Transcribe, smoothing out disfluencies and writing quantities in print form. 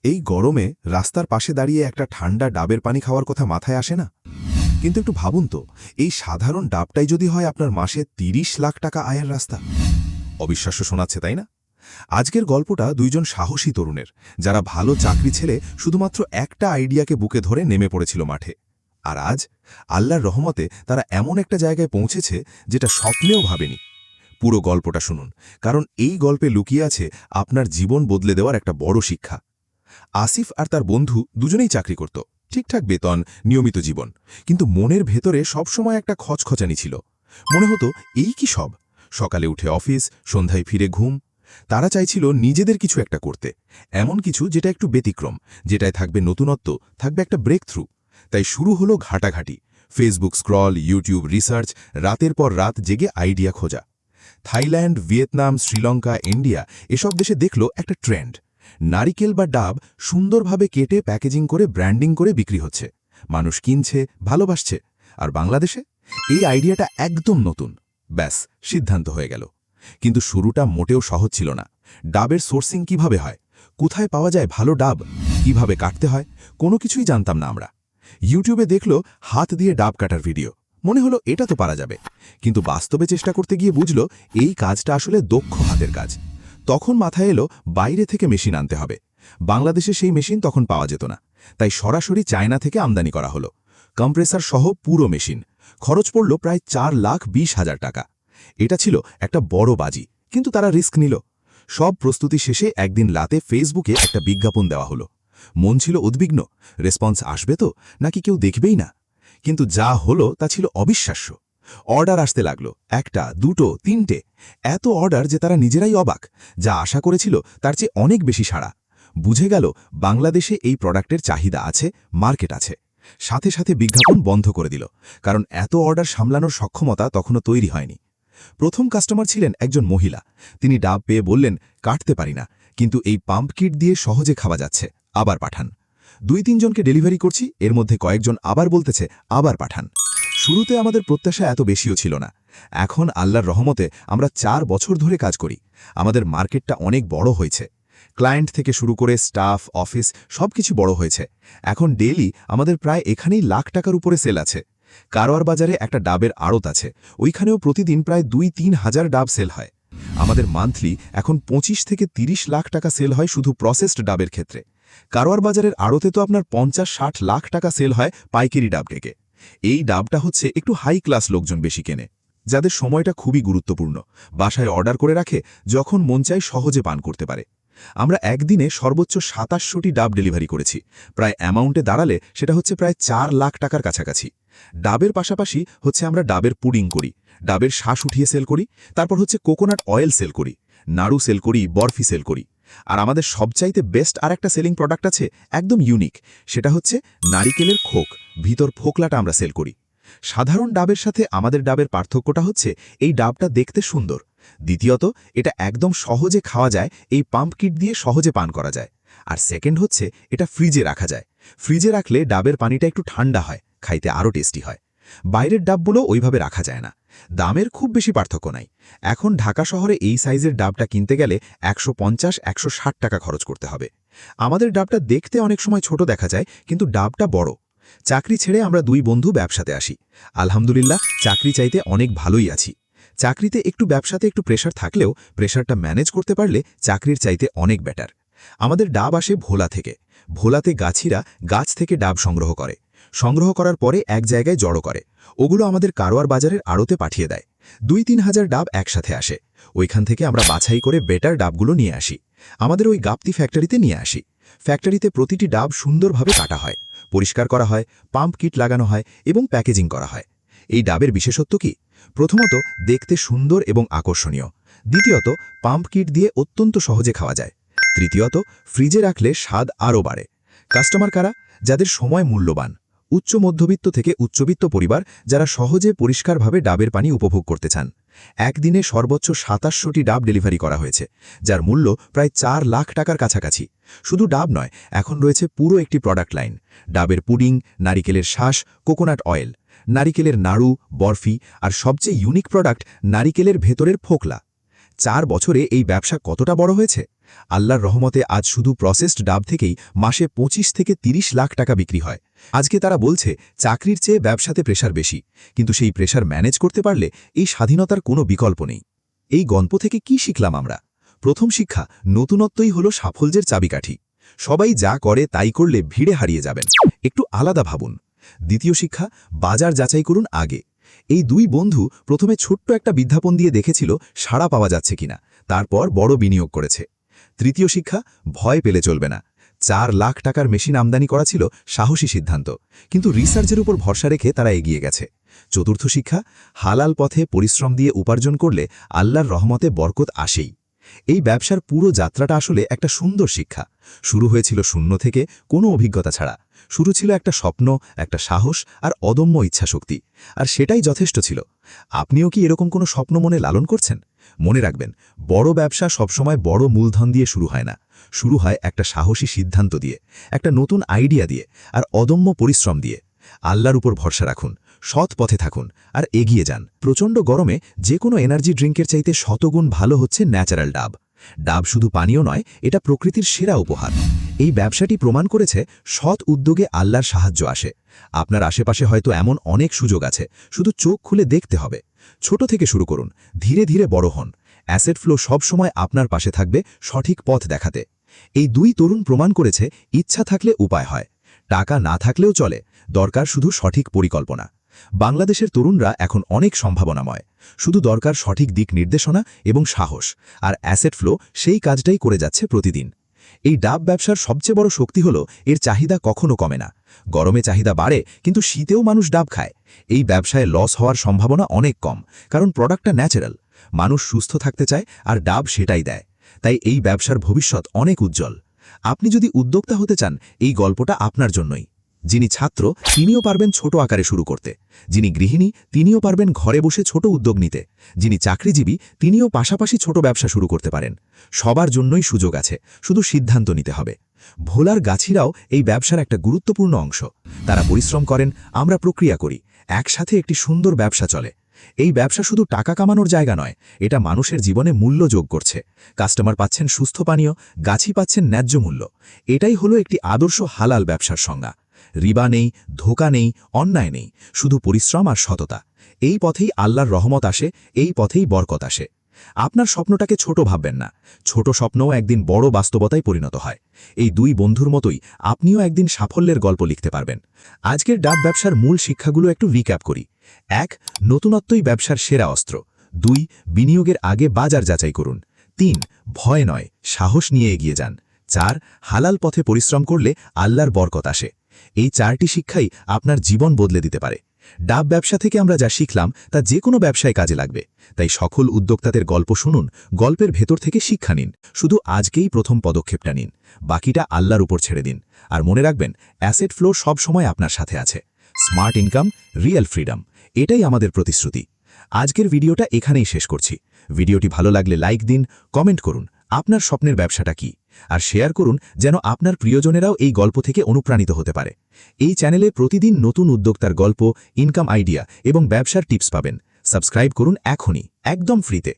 এই গরমে রাস্তার পাশে দাঁড়িয়ে একটা ঠান্ডা ডাবের পানি খাওয়ার কথা মাথায় আসে না? কিন্তু একটু ভাবুন তো, এই সাধারণ ডাবটাই যদি হয় আপনার মাসে ৩০ লাখ টাকা আয়ের রাস্তা। অবিশ্বাস্য শোনাচ্ছে, তাই না? আজকের গল্পটা দুইজন সাহসী তরুণের, যারা ভালো চাকরি ছেড়ে শুধুমাত্র একটা আইডিয়াকে বুকে ধরে নেমে পড়েছিল মাঠে। আর আজ আল্লাহর রহমতে তারা এমন একটা জায়গায় পৌঁছেছে যেটা স্বপ্নেও ভাবেনি। পুরো গল্পটা শুনুন, কারণ এই গল্পে লুকিয়ে আছে আপনার জীবন বদলে দেওয়ার একটা বড় শিক্ষা। আসিফ আর তার বন্ধু দুজনেই চাকরি করত, ঠিকঠাক বেতন, নিয়মিত জীবন, কিন্তু মনের ভেতরে সবসময় একটা খচখচানি ছিল। মনে হতো এই কি সব, সকালে উঠে অফিস, সন্ধ্যায় ফিরে ঘুম। তারা চাইছিল নিজেদের কিছু একটা করতে, এমন কিছু যেটা একটু ব্যতিক্রম, যেটায় থাকবে নতুনত্ব, থাকবে একটা ব্রেক থ্রু। তাই শুরু হলো ঘাটাঘাটি, ফেসবুক স্ক্রল, ইউটিউব রিসার্চ, রাতের পর রাত জেগে আইডিয়া খোঁজা। থাইল্যান্ড, ভিয়েতনাম, শ্রীলঙ্কা, ইন্ডিয়া এসব দেশে দেখল একটা ট্রেন্ড। নারিকেল বা ডাব সুন্দরভাবে কেটে প্যাকেজিং করে ব্র্যান্ডিং করে বিক্রি হচ্ছে, মানুষ কিনছে, ভালোবাসছে। আর বাংলাদেশে এই আইডিয়াটা একদম নতুন। ব্যাস, সিদ্ধান্ত হয়ে গেল। কিন্তু শুরুটা মোটেও সহজ ছিল না। ডাবের সোর্সিং কিভাবে হয়, কোথায় পাওয়া যায় ভালো ডাব, কিভাবে কাটতে হয়, কোনো কিছুই জানতাম না আমরা। ইউটিউবে দেখল হাত দিয়ে ডাব কাটার ভিডিও, মনে হলো এটা তো পারা যাবে। কিন্তু বাস্তবে চেষ্টা করতে গিয়ে বুঝল এই কাজটা আসলে দক্ষ হাতের কাজ। তখন মাথায় এলো বাইরে থেকে মেশিন আনতে হবে। বাংলাদেশে সেই মেশিন তখন পাওয়া যেত না, তাই সরাসরি চায়না থেকে আমদানি করা হলো, কম্প্রেসার সহ পুরো মেশিন। খরচ পড়ল প্রায় 4,20,000 টাকা। এটা ছিল একটা বড় বাজি, কিন্তু তারা রিস্ক নিল। সব প্রস্তুতি শেষে একদিন রাতে ফেসবুকে একটা বিজ্ঞাপন দেওয়া হলো। মন ছিল উদ্বিগ্ন, রেসপন্স আসবে তো, নাকি কেউ দেখবেই না। কিন্তু যা হলো তা ছিল অবিশ্বাস্য। অর্ডার আসতে লাগলো, একটা, দুটো, তিনটে। এত অর্ডার যে তারা নিজেরাই অবাক। যা আশা করেছিল তার চেয়ে অনেক বেশি সাড়া। বুঝে গেল বাংলাদেশে এই প্রোডাক্টের চাহিদা আছে, মার্কেট আছে। সাথে সাথে বিজ্ঞাপন বন্ধ করে দিল, কারণ এত অর্ডার সামলানোর সক্ষমতা তখনও তৈরি হয়নি। প্রথম কাস্টমার ছিলেন একজন মহিলা। তিনি ডাব পেয়ে বললেন, কাটতে পারি না, কিন্তু এই পাম্প কিট দিয়ে সহজে খাওয়া যাচ্ছে, আবার পাঠান। 2-3 জনকে ডেলিভারি করছি, এর মধ্যে কয়েকজন আবার বলতেছে আবার পাঠান। শুরুতে আমাদের প্রত্যাশা এত বেশিও ছিল না। এখন আল্লাহর রহমতে আমরা 4 বছর ধরে কাজ করি। আমাদের মার্কেটটা অনেক বড় হয়েছে। ক্লায়েন্ট থেকে শুরু করে স্টাফ, অফিস সবকিছু বড় হয়েছে। এখন ডেইলি আমাদের প্রায় এখানেই লাখ টাকার উপরে সেল আছে। কারওয়ার বাজারে একটা ডাবের আড়ত আছে, ওইখানেও প্রতিদিন প্রায় 2-3 হাজার ডাব সেল হয়। আমাদের মান্থলি এখন 25 থেকে 30 লাখ টাকা সেল হয় শুধু প্রসেসড ডাবের ক্ষেত্রে। কারওয়ার বাজারের আড়তে তো আপনার 50-60 লাখ টাকা সেল হয় পাইকারি ডাব কেকে। এই ডাবটা হচ্ছে একটু হাই ক্লাস লোকজন বেশি কেনে, যাদের সময়টা খুবই গুরুত্বপূর্ণ, বাসায় অর্ডার করে রাখে, যখন মন চায় সহজে পান করতে পারে। আমরা একদিনে সর্বোচ্চ 2700টি ডাব ডেলিভারি করেছি। প্রায় অ্যামাউন্টে দাঁড়ালে সেটা হচ্ছে প্রায় 4 লাখ টাকার কাছাকাছি। ডাবের পাশাপাশি হচ্ছে আমরা ডাবের পুডিং করি, ডাবের শ্বাস উঠিয়ে সেল করি, তারপর হচ্ছে কোকোনাট অয়েল সেল করি, নাড়ু সেল করি, বরফি সেল করি। আর আমাদের সবচাইতে বেস্ট আর একটা সেলিং প্রোডাক্ট আছে, একদম ইউনিক। সেটা হচ্ছে নারিকেলের খোক, ভিতর ফোকলাটা আমরা সেল করি। সাধারণ ডাবের সাথে আমাদের ডাবের পার্থক্যটা হচ্ছে এই ডাবটা দেখতে সুন্দর। দ্বিতীয়ত, এটা একদম সহজে খাওয়া যায়, এই পাম্প কিট দিয়ে সহজে পান করা যায়। আর সেকেন্ড হচ্ছে এটা ফ্রিজে রাখা যায়। ফ্রিজে রাখলে ডাবের পানিটা একটু ঠান্ডা হয়, খাইতে আরও টেস্টি হয়। বাইরের ডাবগুলো ওইভাবে রাখা যায় না। দামের খুব বেশি পার্থক্য নাই। এখন ঢাকা শহরে এই সাইজের ডাবটা কিনতে গেলে 150-160 টাকা খরচ করতে হবে। আমাদের ডাবটা দেখতে অনেক সময় ছোট দেখা যায়, কিন্তু ডাবটা বড়। চাকরি ছেড়ে আমরা 2 বন্ধু ব্যবসাতে আসি। আলহামদুলিল্লাহ, চাকরি চাইতে অনেক ভালোই আছি। চাকরিতে একটু ব্যবসাতে একটু প্রেশার থাকলেও প্রেশারটা ম্যানেজ করতে পারলে চাকরির চাইতে অনেক বেটার। আমাদের ডাব আসে ভোলা থেকে। ভোলাতে গাছিরা গাছ থেকে ডাব সংগ্রহ করে। সংগ্রহ করার পরে এক জায়গায় জড়ো করে, ওগুলো আমাদের কারওয়ার বাজারের আড়তে পাঠিয়ে দেয়। 2-3 হাজার ডাব একসাথে আসে। ওইখান থেকে আমরা বাছাই করে বেটার ডাবগুলো নিয়ে আসি, আমাদের ওই গাপ্তি ফ্যাক্টরিতে নিয়ে আসি। ফ্যাক্টরিতে প্রতিটি ডাব সুন্দরভাবে কাটা হয়, পরিষ্কার করা হয়, পাম্প কিট লাগানো হয় এবং প্যাকেজিং করা হয়। এই ডাবের বিশেষত্ব কি? প্রথমত, দেখতে সুন্দর এবং আকর্ষণীয়। দ্বিতীয়ত, পাম্প কিট দিয়ে অত্যন্ত সহজে খাওয়া যায়। তৃতীয়ত, ফ্রিজে রাখলে স্বাদ আরও বাড়ে। কাস্টমার কারা? যাদের সময় মূল্যবান, উচ্চ মধ্যবিত্ত থেকে উচ্চবিত্ত পরিবার, যারা সহজে পরিষ্কারভাবে ডাবের পানি উপভোগ করতে চান। একদিনে সর্বোচ্চ 2700টি ডাব ডেলিভারি করা হয়েছে, যার মূল্য প্রায় 4 লাখ টাকার কাছাকাছি। শুধু ডাব নয়, এখন রয়েছে পুরো একটি প্রোডাক্ট লাইন। ডাবের পুডিং, নারিকেলের শ্বাস, কোকোনাট অয়েল, নারিকেলের নাড়ু, বরফি, আর সবচেয়ে ইউনিক প্রোডাক্ট নারিকেলের ভেতরের ফোকলা। 4 বছরে এই ব্যবসা কতটা বড় হয়েছে? আল্লাহর রহমতে আজ শুধু প্রসেসড ডাব থেকেই মাসে 25 থেকে 30 লাখ টাকা বিক্রি হয়। আজকে তারা বলছে চাকরির চেয়ে ব্যবসাতে প্রেশার বেশি, কিন্তু সেই প্রেশার ম্যানেজ করতে পারলে এই স্বাধীনতার কোনো বিকল্প নেই। এই গল্প থেকে কি শিখলাম আমরা? প্রথম শিক্ষা, নতুনত্বই হলো সাফল্যের চাবিকাঠি। সবাই যা করে তাই করলে ভিড়ে হারিয়ে যাবেন, একটু আলাদা ভাবুন। দ্বিতীয় শিক্ষা, বাজার যাচাই করুন আগে। এই দুই বন্ধু প্রথমে ছোট্ট একটা বিজ্ঞাপন দিয়ে দেখেছিল সাড়া পাওয়া যাচ্ছে কিনা, তারপর বড় বিনিয়োগ করেছে। তৃতীয় শিক্ষা, ভয় পেলে চলবে না। 4 লাখ টাকার মেশিন আমদানি করা ছিল সাহসী সিদ্ধান্ত, কিন্তু রিসার্চের উপর ভরসা রেখে তারা এগিয়ে গেছে। চতুর্থ শিক্ষা, হালাল পথে পরিশ্রম দিয়ে উপার্জন করলে আল্লাহর রহমতে বরকত আসেই। এই ব্যবসার পুরো যাত্রাটা আসলে একটা সুন্দর শিক্ষা। শুরু হয়েছিল শূন্য থেকে, কোনো অভিজ্ঞতা ছাড়া। শুরু ছিল একটা স্বপ্ন, একটা সাহস আর অদম্য ইচ্ছাশক্তি, আর সেটাই যথেষ্ট ছিল। আপনিও কি এরকম কোনো স্বপ্ন মনে লালন করছেন? মনে রাখবেন, বড় ব্যবসা সবসময় বড় মূলধন দিয়ে শুরু হয় না। শুরু হয় একটা সাহসী সিদ্ধান্ত দিয়ে, একটা নতুন আইডিয়া দিয়ে, আর অদম্য পরিশ্রম দিয়ে। আল্লাহর উপর ভরসা রাখুন, সৎ পথে থাকুন, আর এগিয়ে যান। প্রচণ্ড গরমে যে কোনো এনার্জি ড্রিঙ্কের চাইতে শতগুণ ভালো হচ্ছে ন্যাচারাল ডাব। ডাব শুধু পানীয় নয়, এটা প্রকৃতির সেরা উপহার। এই ব্যবসাটি প্রমাণ করেছে সৎ উদ্যোগে আল্লাহর সাহায্য আসে। আপনার আশেপাশে হয়তো এমন অনেক সুযোগ আছে, শুধু চোখ খুলে দেখতে হবে। ছোট থেকে শুরু করুন, ধীরে ধীরে বড় হন। অ্যাসেট ফ্লো সবসময় আপনার পাশে থাকবে, সঠিক পথ দেখাতে। এই দুই তরুণ প্রমাণ করেছে ইচ্ছা থাকলে উপায় হয়। টাকা না থাকলেও চলে, দরকার শুধু সঠিক পরিকল্পনা। বাংলাদেশের তরুণরা এখন অনেক সম্ভাবনাময়, শুধু দরকার সঠিক দিক নির্দেশনা এবং সাহস। আর অ্যাসেট ফ্লো সেই কাজটাই করে যাচ্ছে প্রতিদিন। এই ডাব ব্যবসার সবচেয়ে বড় শক্তি হলো এর চাহিদা কখনো কমে না। গরমে চাহিদা বাড়ে, কিন্তু শীতেও মানুষ ডাব খায়। এই ব্যবসায় লস হওয়ার সম্ভাবনা অনেক কম, কারণ প্রোডাক্টটা ন্যাচারাল। মানুষ সুস্থ থাকতে চায়, আর ডাব সেটাই দেয়। তাই এই ব্যবসার ভবিষ্যৎ অনেক উজ্জ্বল। আপনি যদি উদ্যোক্তা হতে চান, এই গল্পটা আপনার জন্যই। যিনি ছাত্র তিনিও পারবেন ছোট আকারে শুরু করতে, যিনি গৃহিণী তিনিও পারবেন ঘরে বসে ছোট উদ্যোগ নিতে, যিনি চাকরিজীবী তিনিও পাশাপাশি ছোট ব্যবসা শুরু করতে পারেন। সবার জন্যই সুযোগ আছে, শুধু সিদ্ধান্ত নিতে হবে। ভোলার গাছিরাও এই ব্যবসার একটা গুরুত্বপূর্ণ অংশ। তারা পরিশ্রম করেন, আমরা প্রক্রিয়া করি, একসাথে একটি সুন্দর ব্যবসা চলে। এই ব্যবসা শুধু টাকা কামানোর জায়গা নয়, এটা মানুষের জীবনে মূল্য যোগ করছে। কাস্টমার পাচ্ছেন সুস্থ পানীয়, গাছি পাচ্ছেন ন্যায্য মূল্য। এটাই হলো একটি আদর্শ হালাল ব্যবসার সংজ্ঞা। রিবা নেই, ধোঁকা নেই, অন্যায় নেই, শুধু পরিশ্রম আর সততা। এই পথেই আল্লাহর রহমত আসে, এই পথেই বরকত আসে। আপনার স্বপ্নটাকে ছোট ভাববেন না। ছোট স্বপ্নও একদিন বড় বাস্তবতায় পরিণত হয়। এই দুই বন্ধুর মতোই আপনিও একদিন সাফল্যের গল্প লিখতে পারবেন। আজকের ডাব ব্যবসার মূল শিক্ষাগুলো একটু রিক্যাপ করি। 1. নতুনত্বই ব্যবসার সেরা অস্ত্র। 2. বিনিয়োগের আগে বাজার যাচাই করুন। 3. ভয় নয়, সাহস নিয়ে এগিয়ে যান। 4. হালাল পথে পরিশ্রম করলে আল্লাহর বরকত আসে। এই 4টি শিক্ষাই আপনার জীবন বদলে দিতে পারে। ডাব ব্যবসা থেকে আমরা যা শিখলাম তা যে কোনো ব্যবসায় কাজে লাগবে। তাই সকল উদ্যোক্তাদের গল্প শুনুন, গল্পের ভেতর থেকে শিক্ষা নিন। শুধু আজকেই প্রথম পদক্ষেপটা নিন, বাকিটা আল্লাহর উপর ছেড়ে দিন। আর মনে রাখবেন, অ্যাসেট ফ্লো সব সময় আপনার সাথে আছে। স্মার্ট ইনকাম, রিয়েল ফ্রিডম, এটাই আমাদের প্রতিশ্রুতি। আজকের ভিডিওটা এখানেই শেষ করছি। ভিডিওটি ভালো লাগলে লাইক দিন, কমেন্ট করুন আপনার স্বপ্নের ব্যবসাটা কি, আর শেয়ার করুন যেন আপনার প্রিয়জনেরাও এই গল্প থেকে অনুপ্রাণিত হতে পারে। এই চ্যানেলে প্রতিদিন নতুন উদ্যোক্তার গল্প, ইনকাম আইডিয়া এবং ব্যবসার টিপস পাবেন। সাবস্ক্রাইব করুন এখনই, একদম ফ্রিতে।